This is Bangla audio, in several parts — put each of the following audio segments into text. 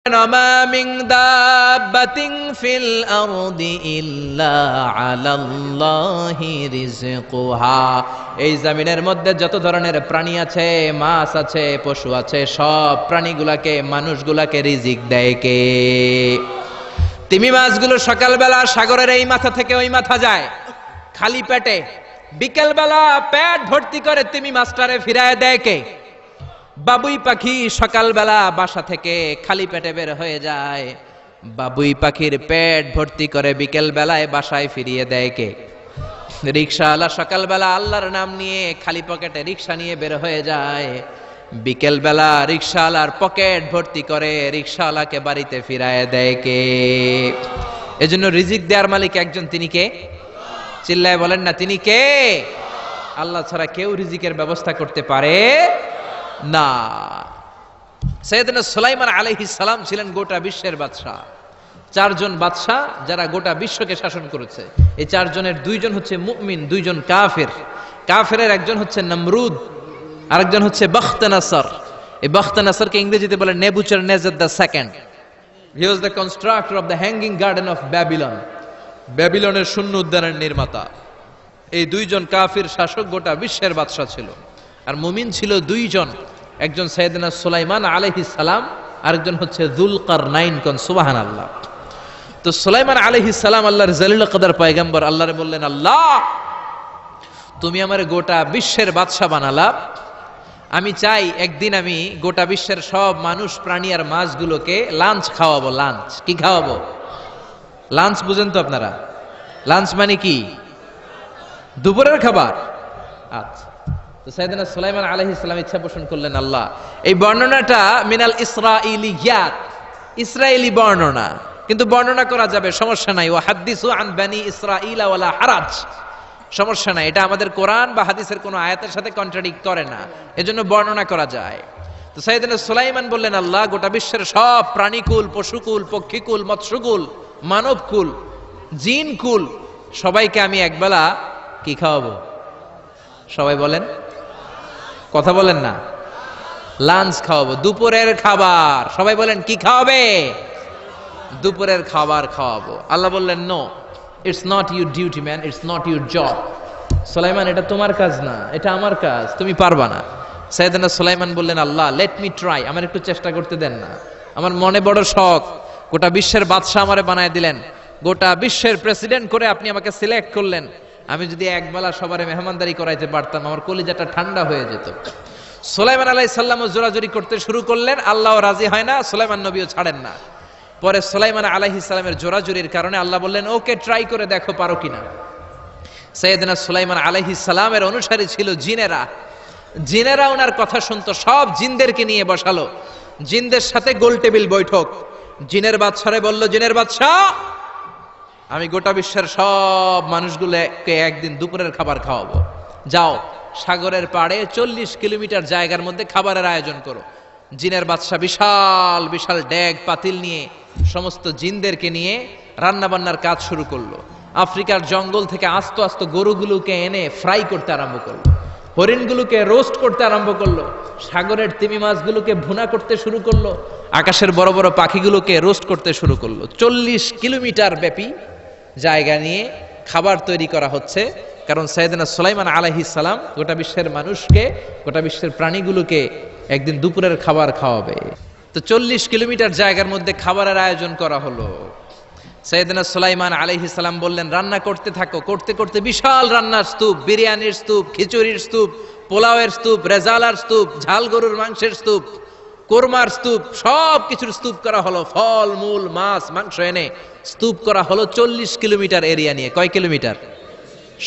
وما من دابة في الأرض إلا على الله رزقها। এই জমিনের মধ্যে যত ধরনের প্রাণী আছে, মাছ আছে, পশু আছে, সব প্রাণীগুলাকে, মানুষগুলাকে রিজিক দেয় কে? তিমি মাছগুলো সকালবেলা সাগরের এই মাথা থেকে ওই মাথা যায় খালি পেটে, বিকেলবেলা পেট ভর্তি করে তিমি মাছটারে ফিরায় দেয় কে? বাবুই পাখি সকালবেলা বাসা থেকে খালি পেটে বের হয়ে যায়, বাবুই পাখির পেট ভর্তি করে বিকেল বেলায় বাসায় ফিরিয়ে দেয় কে? রিকশাওয়ালা সকালবেলা আল্লাহর নাম নিয়ে খালি পকেটে রিকশা নিয়ে বের হয়ে যায়, বিকেল বেলা রিকশাওয়ালার পকেট ভর্তি করে রিকশাওয়ালাকে বাড়িতে ফিরায় দেয় কে? এজন্য রিজিক দেওয়ার মালিক একজন, তিনি কে? চিল্লায় বলেন না, তিনি কে? আল্লাহ ছাড়া কেউ রিজিকের ব্যবস্থা করতে পারে না। সাইয়েদনা সুলাইমান আলাইহিস সালাম ছিলেন গোটা বিশ্বের বাদশা। চারজন বাদশা যারা গোটা বিশ্বকে শাসন করেছে, এই চারজনের দুইজন হচ্ছে মুমিন, দুইজন কাফের। কাফেরের একজন হচ্ছে নমরুদ, আরেকজন হচ্ছে বখতনাসর। এই বখতনাসরকে ইংরেজিতে বলে Nebuchadnezzar the second. He was the constructor of the hanging garden of Babylon. ব্যাবিলনের শূন্য উদ্যানের নির্মাতা। এই দুইজন কাফির শাসক গোটা বিশ্বের বাদশা ছিল। আর মুমিন ছিল দুইজন, একজন সাইয়েদনা সুলাইমান আলাইহিস সালাম, আরেকজন হচ্ছে যুলকারনাইন। কোন সুবহানাল্লাহ। তো সুলাইমান আলাইহিস সালাম আল্লাহর জলিল কদর পয়গম্বর, আল্লাহরে বললেন, আল্লাহ তুমি আমারে গোটা বিশ্বের বাদশা বানালা, আমি চাই একদিন আমি গোটা বিশ্বের সব মানুষ, প্রাণী আর মাছগুলোকে লাঞ্চ খাওয়াবো। লাঞ্চ কি খাওয়াবো? লাঞ্চ বুঝেন তো আপনারা? লাঞ্চ মানে কি? দুপুরের খাবার। আচ্ছা, তো সাইয়েদনা সুলাইমান আলাইহিস সালাম ইচ্ছা পোষণ করলেন, আল্লাহ এই বর্ণনাটা মিনাল ইসরাইলিয়াত, ইসরায়েলি বর্ণনা, কিন্তু বর্ণনা করা যাবে, সমস্যা নাই। ওয়া হাদিসু আন বানি ইসরাঈলা ওয়ালা হারাজ, সমস্যা নাই। এটা আমাদের কোরআন বা হাদিসের কোনো আয়াতের সাথে কন্ট্রাডিক্ট করে না, এজন্য বর্ণনা করা যায়। তো সাইয়েদনা সুলাইমান বললেন, আল্লাহ গোটা বিশ্বের সব প্রাণীকুল, পশুকুল, পক্ষীকুল, মৎস্যকুল, মানবকুল, জিনকুল, সবাইকে আমি একবেলা কি খাওয়াবো? সবাই বলেন, কথা বলেন না। লাঞ্চ খাওয়াবো, দুপুরের খাবার। সবাই বলেন, কি খাওয়াবে? দুপুরের খাবার খাওয়াবো। আল্লাহ বললেন, no, it's not your duty man, it's not your job. সুলাইমান, এটা তোমার কাজ না, এটা আমার কাজ, তুমি পারবা না। সাইয়েদনা সুলাইমান বললেন, আল্লাহ লেট মি ট্রাই, আমার একটু চেষ্টা করতে দেন না, আমার মনে বড় শখ। গোটা বিশ্বের বাদশা আমারে বানায় দিলেন, গোটা বিশ্বের প্রেসিডেন্ট করে আপনি আমাকে সিলেক্ট করলেন। আমি যদি একবেলা সবারে মেহমানদারি করাইতে পারতাম, আমার কলিজাটা ঠান্ডা হয়ে যেত। সুলাইমান আলাইহিস সালামও জোরাজুরি করতে শুরু করলেন, আল্লাহও রাজি হয় না, সুলাইমান নবীও ছাড়েন না। পরে সুলাইমান আলাইহিস সালামের জোরাজুরির কারণে আল্লাহ বললেন, ওকে ট্রাই করে দেখো পারো কিনা। সাইয়েদনা সুলাইমান আলাইহিস সালামের অনুসারী ছিল জিনেরা। জিনেরা ওনার কথা শুনতো, সব জিনদেরকে নিয়ে বসালো, জিনদের সাথে গোল টেবিল বৈঠক। জিনের বাদশারে বলল, জিনের বাদশা, আমি গোটা বিশ্বের সব মানুষগুলোকে একদিন দুপুরের খাবার খাওয়াবো। যাও সাগরের পাড়ে 40 কিলোমিটার জায়গার মধ্যে খাবারের আয়োজন করো। জিনের বাদশা বিশাল বিশাল ডেগ পাতিল নিয়ে সমস্ত জিনদেরকে নিয়ে রান্না বান্নার কাজ শুরু করলো। আফ্রিকার জঙ্গল থেকে আস্ত আস্ত গরুগুলোকে এনে ফ্রাই করতে আরম্ভ করলো, হরিণগুলোকে রোস্ট করতে আরম্ভ করলো, সাগরের তিমি মাছগুলোকে ভুনা করতে শুরু করলো, আকাশের বড় বড় পাখিগুলোকে রোস্ট করতে শুরু করলো। 40 কিলোমিটার ব্যাপী জায়গা নিয়ে খাবার তৈরি করা হচ্ছে, কারণ সাইয়েদনা সুলাইমান আলাইহিস সালাম গোটা বিশ্বের মানুষকে, গোটা বিশ্বের প্রাণীগুলোকে একদিন দুপুরের খাবার খাওয়াবে। তো 40 কিলোমিটার জায়গার মধ্যে খাবারের আয়োজন করা হলো। সাইয়েদনা সুলাইমান আলাইহিস সালাম বললেন, রান্না করতে থাকো। করতে করতে বিশাল রান্নার স্তূপ, বিরিয়ানির স্তূপ, খিচুড়ির স্তূপ, পোলাওয়ের স্তূপ, রেজালার স্তূপ, ঝাল গরুর মাংসের স্তূপ, কোরমার স্তূপ, সব কিছুর স্তূপ করা হলো। ফল মূল, মাছ মাংস এনে স্তূপ করা হলো 40 কিলোমিটার এরিয়া নিয়ে। কয় কিলোমিটার?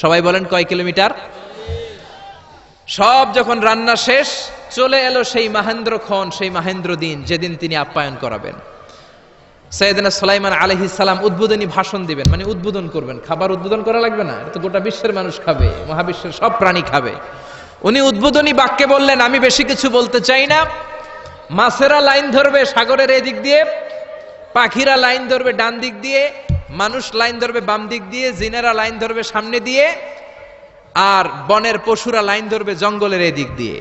সবাই বলেন, কয় কিলোমিটার? সব যখন রান্না শেষ, চলে এলো সেই মাহেন্দ্রক্ষণ, সেই মাহেন্দ্র দিন, যেদিন তিনি আপ্যায়ন করাবেন। সাইয়েদনা সুলাইমান আলাইহিস সালাম উদ্বোধনী ভাষণ দিবেন, মানে উদ্বোধন করবেন। খাবার উদ্বোধন করা লাগবে না, এটা তো গোটা বিশ্বের মানুষ খাবে, মহাবিশ্বের সব প্রাণী খাবে। উনি উদ্বোধনী বাক্যে বললেন, আমি বেশি কিছু বলতে চাই না। মাছেরা লাইন ধরবে সাগরের এদিক দিয়ে, পাখিরা লাইন ধরবে ডান দিক দিয়ে, মানুষ লাইন ধরবে বাম দিক দিয়ে, জিনেরা লাইন ধরবে সামনে দিয়ে, আর বনের পশুরা লাইন ধরবে জঙ্গলের এদিক দিয়ে।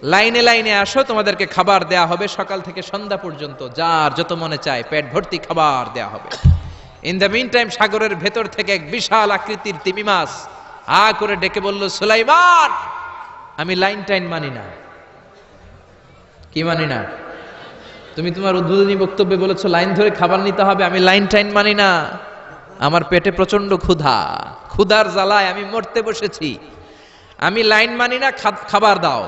লাইনে লাইনে আসো, তোমাদেরকে খাবার দেয়া হবে সকাল থেকে সন্ধ্যা পর্যন্ত, যার যত মনে চায় পেট ভর্তি খাবার দেয়া হবে। ইন দ্য মিন টাইম সাগরের ভেতর থেকে এক বিশাল আকৃতির তিমি মাছ আ করে ডেকে বলল, সুলাইমান, আমি লাইন টাইন মানি না। কি মানি না? তুমি তোমার উদ্বোধনী বক্তব্যে বলেছো লাইন ধরে খাবার নিতে হবে, আমি লাইন টাইন মানি না। আমার পেটে প্রচন্ড ক্ষুধা, ক্ষুধার জ্বালায় আমি মরতে বসেছি, আমি লাইন মানি না, খাবার দাও।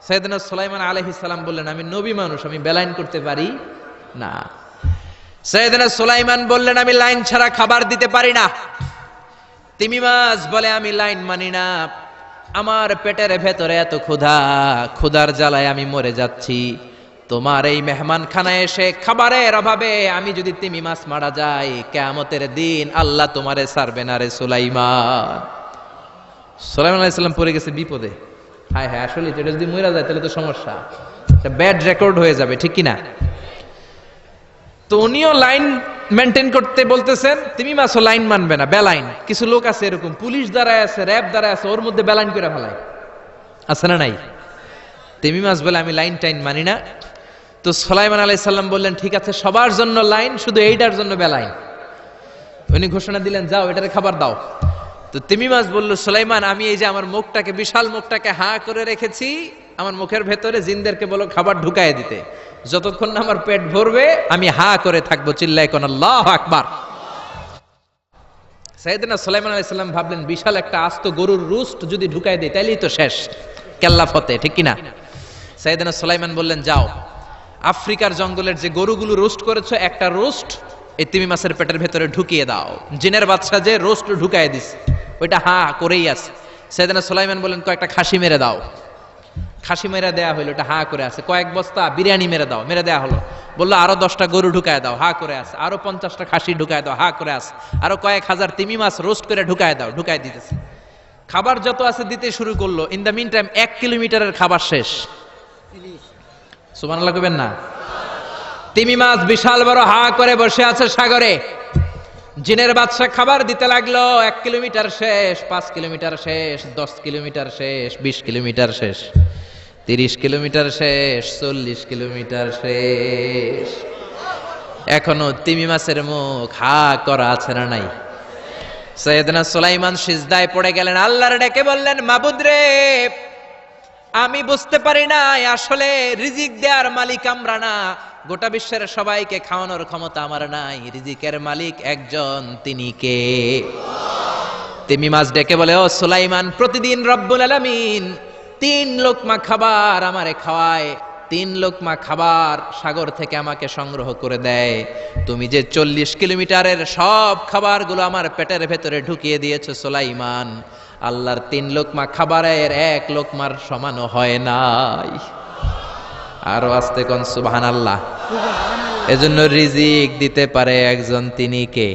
সাইয়েদনা সুলাইমান আলাইহিস সালাম বললেন, আমি নবী মানুষ, আমি বেলাইন করতে পারি না। সাইয়েদনা সুলাইমান বললেন, আমি লাইন ছাড়া খাবার দিতে পারি না। তিমি মাছ বলে, আমি লাইন মানি না, আমার পেটের ভেতরে এত ক্ষুধা, ক্ষুধার জ্বালায় আমি মরে যাচ্ছি। তোমার এই মেহমান খানায় এসে খাবারের অভাবে আমি যদি তিমি মাছ মারা যাই, কিয়ামতের দিন আল্লাহ তোমারে ছাড়বে না রে সুলাইমান। সুলাইমান আলাইহিস সালাম পড়ে গেছে বিপদে। হায় হায়, আসলে এটা যদি মরে যায় তাহলে তো সমস্যা, একটা ব্যাড রেকর্ড হয়ে যাবে, ঠিক কি না? তো উনিও লাইন মেনটেন করতে বলতেছেন, তিমি মাছও লাইন মানবে না, বেলাইন। কিছু লোক আছে এরকম, পুলিশ দাঁড়ায় আছে, র্যাব দাঁড়ায় আছে, ওর মধ্যে বেলাইন করে ফেলায়, আছে না নাই? তিমি মাছ বলে, আমি লাইন টাইন মানি না। তো সুলাইমান আলাইহিস সালাম বললেন, ঠিক আছে, সবার জন্য লাইন, শুধু এইটার জন্য বেলাইন। উনি ঘোষণা দিলেন, যাও এটারে খাবার দাও। তো তিমি মাছ বলল, সুলাইমান, আমি এই যে আমার মুখটাকে, বিশাল মুখটাকে হা করে রেখেছি, আমার মুখের ভেতরে জিনদেরকে বলো খাবার ঢুকায় দিতে, যতক্ষণ না আমার পেট ভরবে আমি হা করে থাকবো, চিল্লায় কোন আল্লাহু আকবার। সাইয়েদনা সুলাইমান আলাইহিস সালাম ভাবলেন, বিশাল একটা আস্ত গরুর রোস্ট যদি ঢুকায় দেয় তাইলেই তো শেষ, কেল্লা ফতে, ঠিক কিনা? সাইয়েদনা সুলাইমান বললেন, যাও আফ্রিকার জঙ্গলের যে গরুগুলো রোস্ট করেছো, একটা রোস্ট এই তিমি মাছের পেটের ভেতরে ঢুকিয়ে দাও। জিনের বাদশা যে রোস্ট ঢুকায় দিছে, ওইটা হা করেই আছে। সাইয়েদনা সুলাইমান বললেন, কয়েকটা খাসি মেরে দাও। খাসি মেরে দেয়া হলো, এটা হা করে আছে। কয়েক বস্তা বিরিয়ানি মেরে দাও, মেরে দেয়া হলো। বললো আরো 10টা গরু ঢুকায় দাও, হা করে আছে। আরো 50টা খাসি ঢুকায় দাও, হা করে আছে। আরো কয়েক হাজার তিমি মাছ রোস্ট করে ঢুকায় দাও, ঢুকায় দিতেছে। খাবার যত আছে দিতে শুরু করলো। ইন দ্য মিন টাইম 1 কিলোমিটারের খাবার শেষ। সুবহানাল্লাহ কইবেন না? তিমি মাছ বিশাল বড় হা করে বসে আছে সাগরে। জিনের বাদশা খাবার দিতে লাগলো। 1 কিলোমিটার শেষ, 5 কিলোমিটার শেষ, 10 কিলোমিটার শেষ, 20 কিলোমিটার শেষ, 30 কিলোমিটার শেষ, 40 কিলোমিটার শেষ। এখনো তিমি মাছের মুখ হা করা আছে না নাই? সাইয়েদনা সুলাইমান সিজদায় পড়ে গেলেন, আল্লাহর ডেকে বললেন, মাবুদ রে, আমি বুঝতে পারি না আসলে রিজিক দেওয়ার মালিক আমরা না, গোটা বিশ্বের সবাইকে খাওয়ানোর ক্ষমতা আমার নাই, রিজিকের মালিক একজন, তিনি কে? তিমি মাছ ডেকে বলে, ও সুলাইমান, প্রতিদিন রব্বুল আলামিন 3 লোকমা খাবার আমারে খাওয়ায়, 3 লোকমা খাবার সাগর থেকে আমাকে সংগ্রহ করে দেয়। তুমি যে 40 কিলোমিটারের সব খাবারগুলো আমার পেটের ভেতরে ঢুকিয়ে দিয়েছো সুলাইমান, আল্লাহর 3 লোকমা খাবারের 1 লোকমার সমানও হয় নাই। আরো আস্তে কোন সুবহানাল্লাহ। এজন্য রিজিক দিতে পারে একজন, তিনি কে?